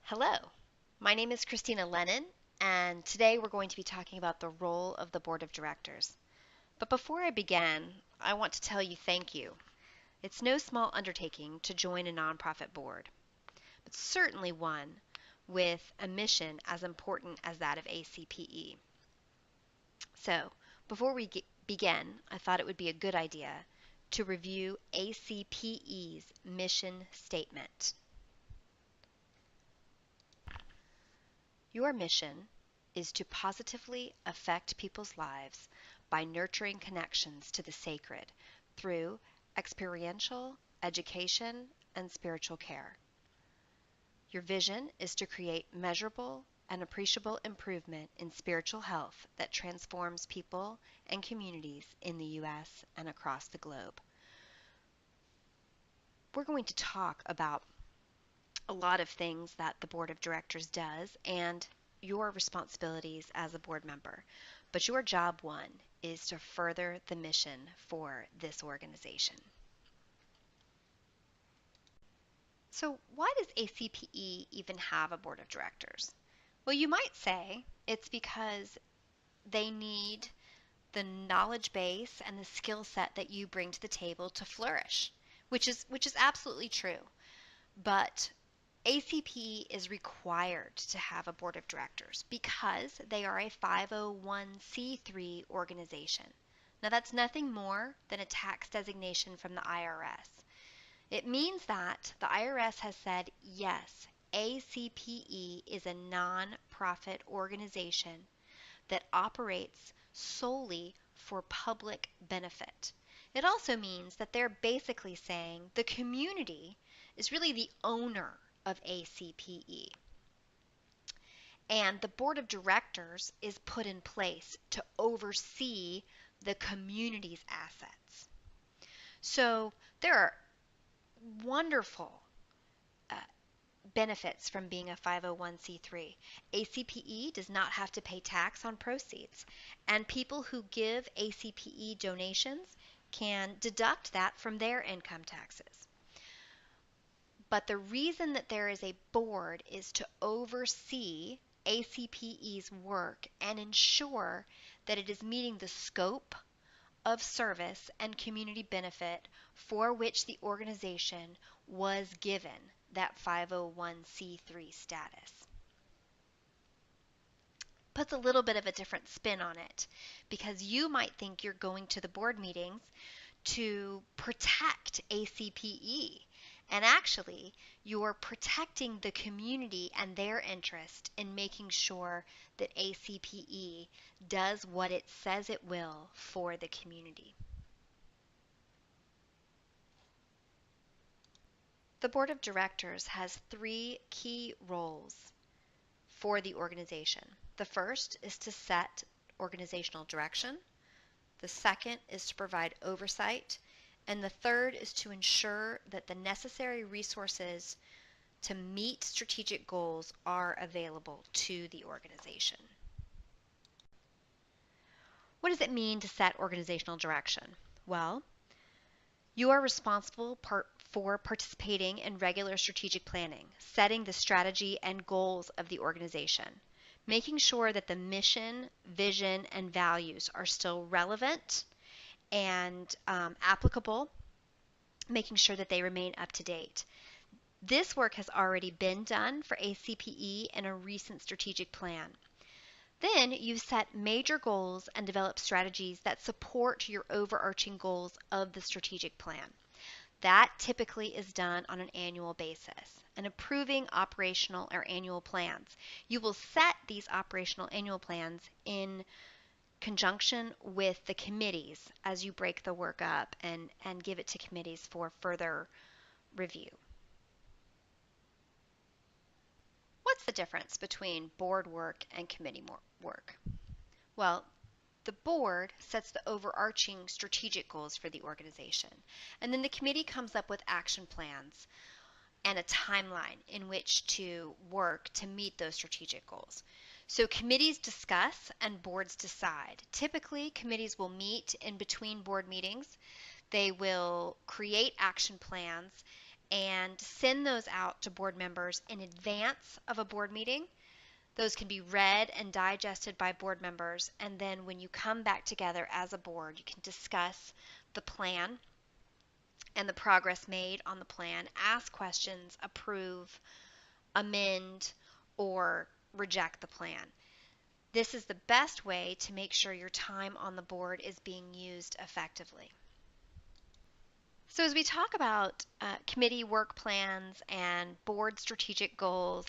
Hello, my name is Christina Lennon, and today we're going to be talking about the role of the Board of Directors. But before I begin, I want to tell you thank you. It's no small undertaking to join a nonprofit board, but certainly one with a mission as important as that of ACPE. So, before we begin, I thought it would be a good idea to review ACPE's mission statement. Your mission is to positively affect people's lives by nurturing connections to the sacred through experiential education and spiritual care. Your vision is to create measurable and appreciable improvement in spiritual health that transforms people and communities in the U.S. and across the globe. We're going to talk about a lot of things that the Board of Directors does and your responsibilities as a board member. But your job one is to further the mission for this organization. So why does ACPE even have a board of directors? Well, you might say it's because they need the knowledge base and the skill set that you bring to the table to flourish, which is absolutely true. But ACPE is required to have a board of directors because they are a 501c3 organization. Now, that's nothing more than a tax designation from the IRS. It means that the IRS has said, yes, ACPE is a non-profit organization that operates solely for public benefit. It also means that they're basically saying the community is really the owner of ACPE. And the board of directors is put in place to oversee the community's assets. So there are wonderful benefits from being a 501c3. ACPE does not have to pay tax on proceeds, and people who give ACPE donations can deduct that from their income taxes. But the reason that there is a board is to oversee ACPE's work and ensure that it is meeting the scope of service and community benefit for which the organization was given that 501c3 status. Puts a little bit of a different spin on it because you might think you're going to the board meetings to protect ACPE. And actually, you're protecting the community and their interest in making sure that ACPE does what it says it will for the community. The Board of Directors has three key roles for the organization. The first is to set organizational direction. The second is to provide oversight. And the third is to ensure that the necessary resources to meet strategic goals are available to the organization. What does it mean to set organizational direction? Well, you are responsible for participating in regular strategic planning, setting the strategy and goals of the organization, making sure that the mission, vision, and values are still relevant and applicable, making sure that they remain up to date. This work has already been done for ACPE in a recent strategic plan. Then you set major goals and develop strategies that support your overarching goals of the strategic plan. That typically is done on an annual basis. And approving operational or annual plans. You will set these operational annual plans in conjunction with the committees as you break the work up and give it to committees for further review. What's the difference between board work and committee work? Well, the board sets the overarching strategic goals for the organization, and then the committee comes up with action plans and a timeline in which to work to meet those strategic goals. So committees discuss and boards decide. Typically, committees will meet in between board meetings. They will create action plans and send those out to board members in advance of a board meeting. Those can be read and digested by board members, and then when you come back together as a board, you can discuss the plan and the progress made on the plan, ask questions, approve, amend, or reject the plan. This is the best way to make sure your time on the board is being used effectively. So as we talk about committee work plans and board strategic goals,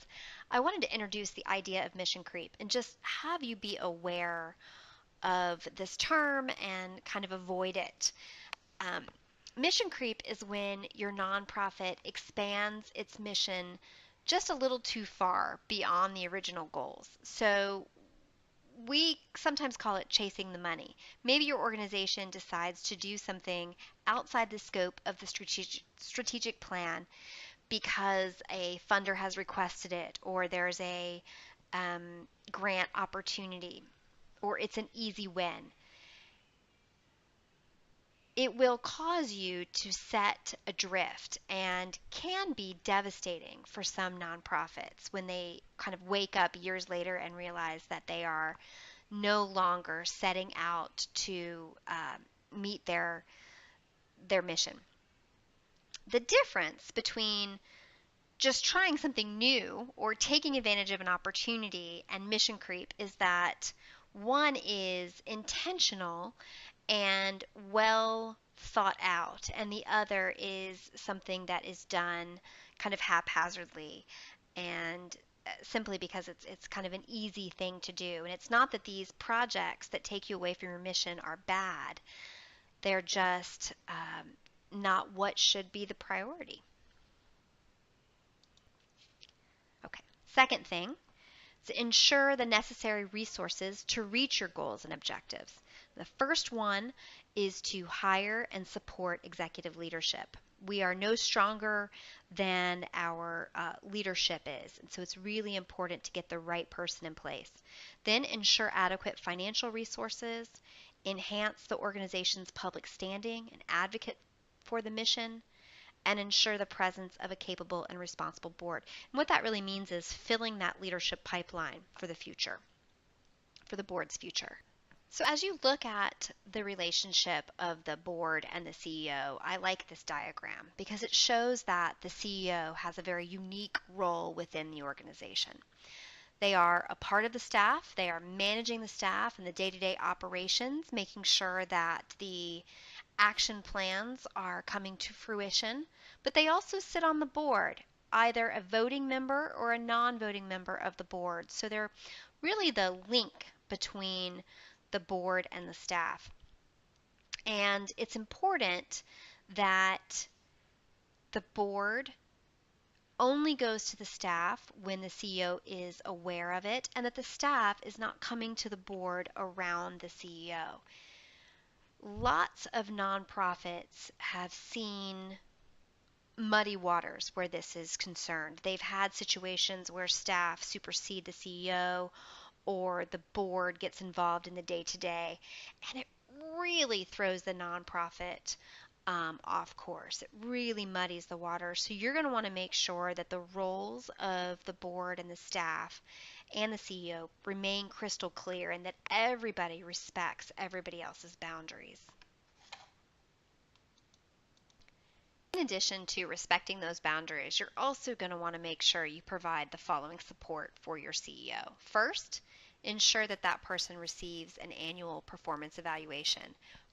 I wanted to introduce the idea of mission creep and just have you be aware of this term and kind of avoid it. Um, Mission creep is when your nonprofit expands its mission just a little too far beyond the original goals. So we sometimes call it chasing the money. Maybe your organization decides to do something outside the scope of the strategic plan because a funder has requested it, or there's a grant opportunity, or it's an easy win. It will cause you to set adrift and can be devastating for some nonprofits when they kind of wake up years later and realize that they are no longer setting out to meet their mission. The difference between just trying something new or taking advantage of an opportunity and mission creep is that one is intentional and well thought out, and the other is something that is done kind of haphazardly and simply because it's kind of an easy thing to do. And it's not that these projects that take you away from your mission are bad. They're just not what should be the priority. Okay. Second thing, to ensure the necessary resources to reach your goals and objectives. The first one is to hire and support executive leadership. We are no stronger than our leadership is, and so it's really important to get the right person in place. Then ensure adequate financial resources, enhance the organization's public standing and advocate for the mission, and ensure the presence of a capable and responsible board. And what that really means is filling that leadership pipeline for the future, for the board's future. So as you look at the relationship of the board and the CEO, I like this diagram because it shows that the CEO has a very unique role within the organization. They are a part of the staff, they are managing the staff and the day-to-day operations, making sure that the action plans are coming to fruition, but they also sit on the board, either a voting member or a non-voting member of the board. So they're really the link between the board and the staff. And it's important that the board only goes to the staff when the CEO is aware of it, and that the staff is not coming to the board around the CEO. Lots of nonprofits have seen muddy waters where this is concerned. They've had situations where staff supersede the CEO or the board gets involved in the day-to-day, and it really throws the nonprofit off course. It really muddies the water. So you're going to want to make sure that the roles of the board and the staff and the CEO remain crystal clear and that everybody respects everybody else's boundaries. In addition to respecting those boundaries, you're also going to want to make sure you provide the following support for your CEO. First, ensure that that person receives an annual performance evaluation.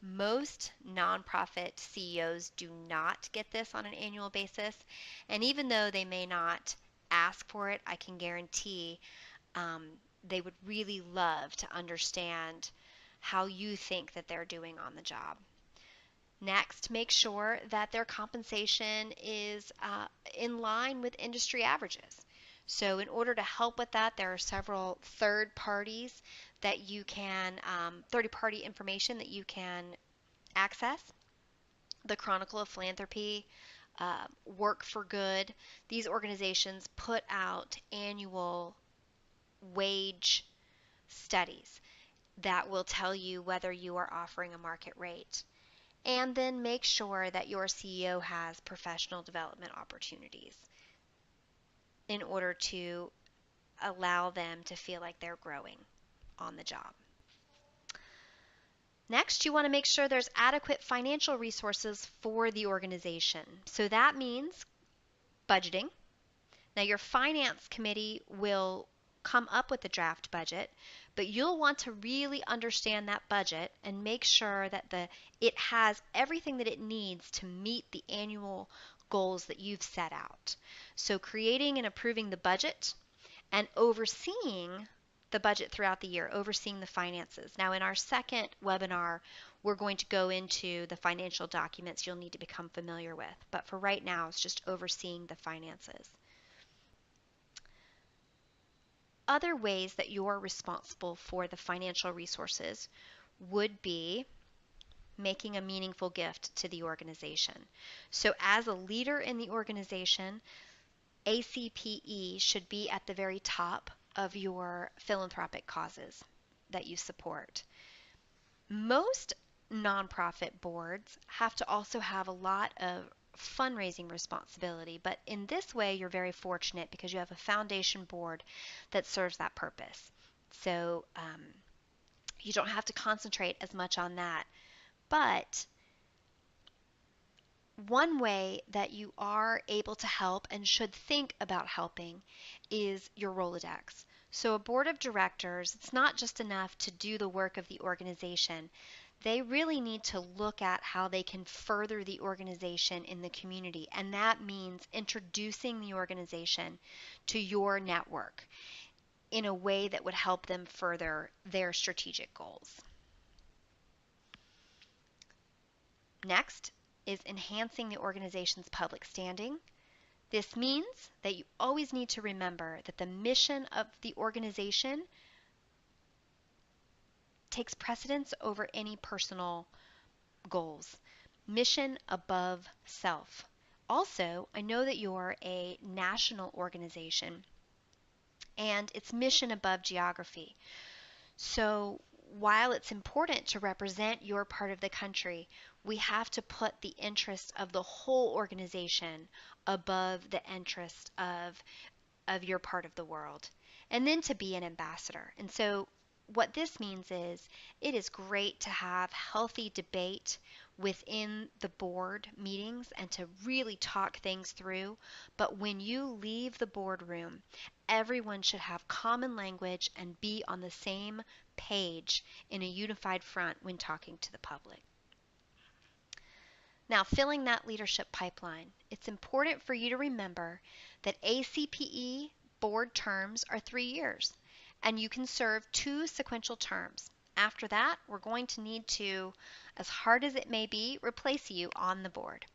Most nonprofit CEOs do not get this on an annual basis, and even though they may not ask for it, I can guarantee they would really love to understand how you think that they're doing on the job. Next, make sure that their compensation is in line with industry averages. So in order to help with that, there are several third parties that you can, third-party information that you can access. The Chronicle of Philanthropy, Work for Good. These organizations put out annual wage studies that will tell you whether you are offering a market rate. And then make sure that your CEO has professional development opportunities in order to allow them to feel like they're growing on the job. Next, you want to make sure there's adequate financial resources for the organization. So that means budgeting. Now, your finance committee will come up with the draft budget, but you'll want to really understand that budget and make sure that it has everything that it needs to meet the annual goals that you've set out. So, creating and approving the budget and overseeing the budget throughout the year, overseeing the finances. Now, in our second webinar, we're going to go into the financial documents you'll need to become familiar with. But for right now, it's just overseeing the finances. Other ways that you're responsible for the financial resources would be making a meaningful gift to the organization. So, as a leader in the organization, ACPE should be at the very top of your philanthropic causes that you support. Most nonprofit boards have to also have a lot of fundraising responsibility, but in this way you're very fortunate because you have a foundation board that serves that purpose. So you don't have to concentrate as much on that. But one way that you are able to help and should think about helping is your Rolodex. So, a board of directors, it's not just enough to do the work of the organization. They really need to look at how they can further the organization in the community. And that means introducing the organization to your network in a way that would help them further their strategic goals. Next is enhancing the organization's public standing. This means that you always need to remember that the mission of the organization takes precedence over any personal goals. Mission above self. Also, I know that you're a national organization and it's mission above geography. So while it's important to represent your part of the country, we have to put the interest of the whole organization above the interest of your part of the world. And then to be an ambassador. And so what this means is it is great to have healthy debate within the board meetings and to really talk things through. But when you leave the boardroom, everyone should have common language and be on the same page in a unified front when talking to the public. Now, filling that leadership pipeline, it's important for you to remember that ACPE board terms are 3 years, and you can serve 2 sequential terms. After that, we're going to need to, as hard as it may be, replace you on the board.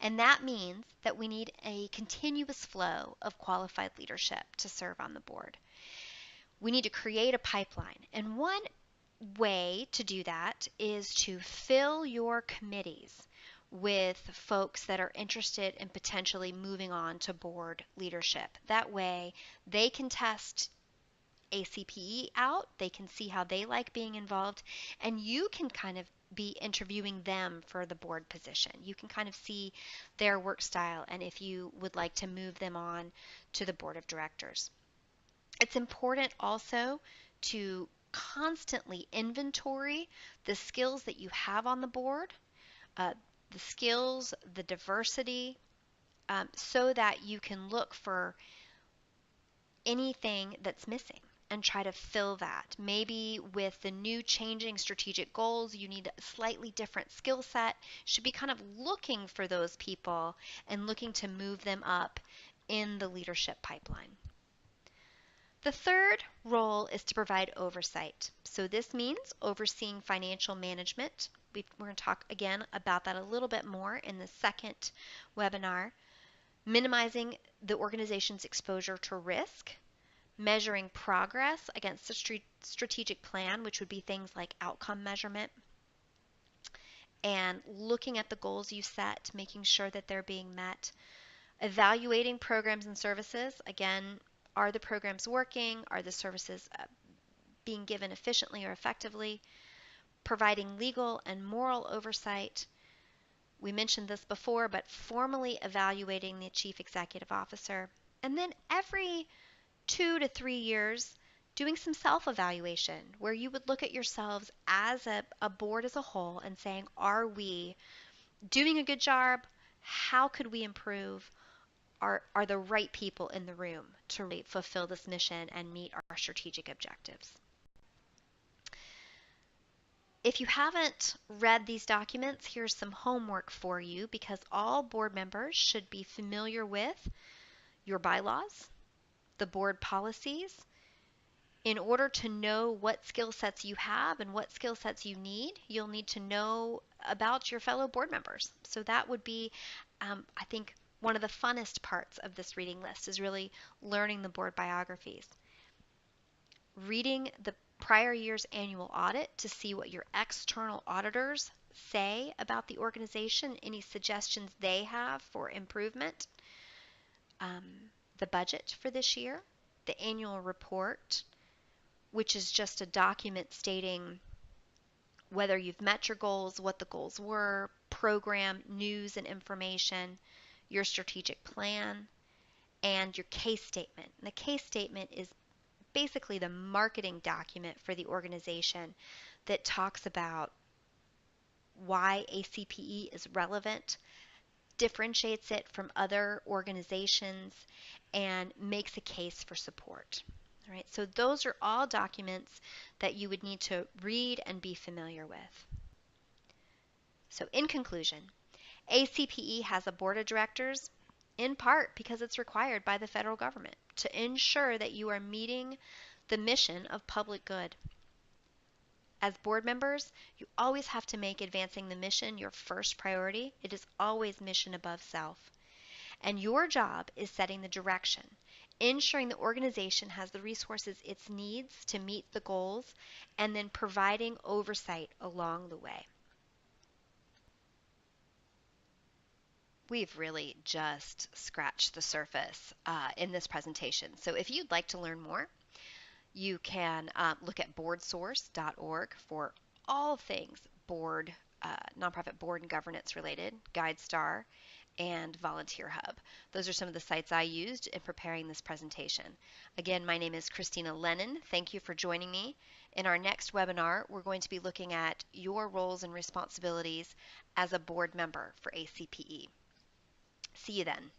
And that means that we need a continuous flow of qualified leadership to serve on the board. We need to create a pipeline. And one way to do that is to fill your committees with folks that are interested in potentially moving on to board leadership. That way they can test ACPE out, they can see how they like being involved, and you can kind of be interviewing them for the board position. You can kind of see their work style and if you would like to move them on to the board of directors. It's important also to constantly inventory the skills that you have on the board, the skills, the diversity, so that you can look for anything that's missing and try to fill that. Maybe with the new changing strategic goals, you need a slightly different skill set. Should be kind of looking for those people and looking to move them up in the leadership pipeline. The third role is to provide oversight. So this means overseeing financial management. We're going to talk again about that a little bit more in the second webinar. Minimizing the organization's exposure to risk, measuring progress against a strategic plan, which would be things like outcome measurement, and looking at the goals you set, making sure that they're being met, evaluating programs and services. Again, are the programs working? Are the services being given efficiently or effectively? Providing legal and moral oversight, We mentioned this before, but formally evaluating the chief executive officer. And then every 2 to 3 years, doing some self evaluation where you would look at yourselves as a board as a whole and saying, are we doing a good job? How could we improve? Are the right people in the room to really fulfill this mission and meet our strategic objectives? If you haven't read these documents, here's some homework for you because all board members should be familiar with your bylaws, the board policies. In order to know what skill sets you have and what skill sets you need, you'll need to know about your fellow board members. So that would be, I think, one of the funnest parts of this reading list is really learning the board biographies. Reading the prior year's annual audit to see what your external auditors say about the organization, any suggestions they have for improvement, um, the budget for this year, the annual report, which is just a document stating whether you've met your goals, what the goals were, program, news and information, your strategic plan, and your case statement. And the case statement is basically the marketing document for the organization that talks about why ACPE is relevant, differentiates it from other organizations, and makes a case for support. All right, so those are all documents that you would need to read and be familiar with. So in conclusion, ACPE has a board of directors in part because it's required by the federal government to ensure that you are meeting the mission of public good. As board members, you always have to make advancing the mission your first priority. It is always mission above self. And your job is setting the direction, ensuring the organization has the resources it needs to meet the goals, and then providing oversight along the way. We've really just scratched the surface in this presentation. So if you'd like to learn more, you can look at boardsource.org for all things board, nonprofit board and governance related, GuideStar, and Volunteer Hub. Those are some of the sites I used in preparing this presentation. Again, my name is Christina Lennon. Thank you for joining me. In our next webinar, we're going to be looking at your roles and responsibilities as a board member for ACPE. See you then.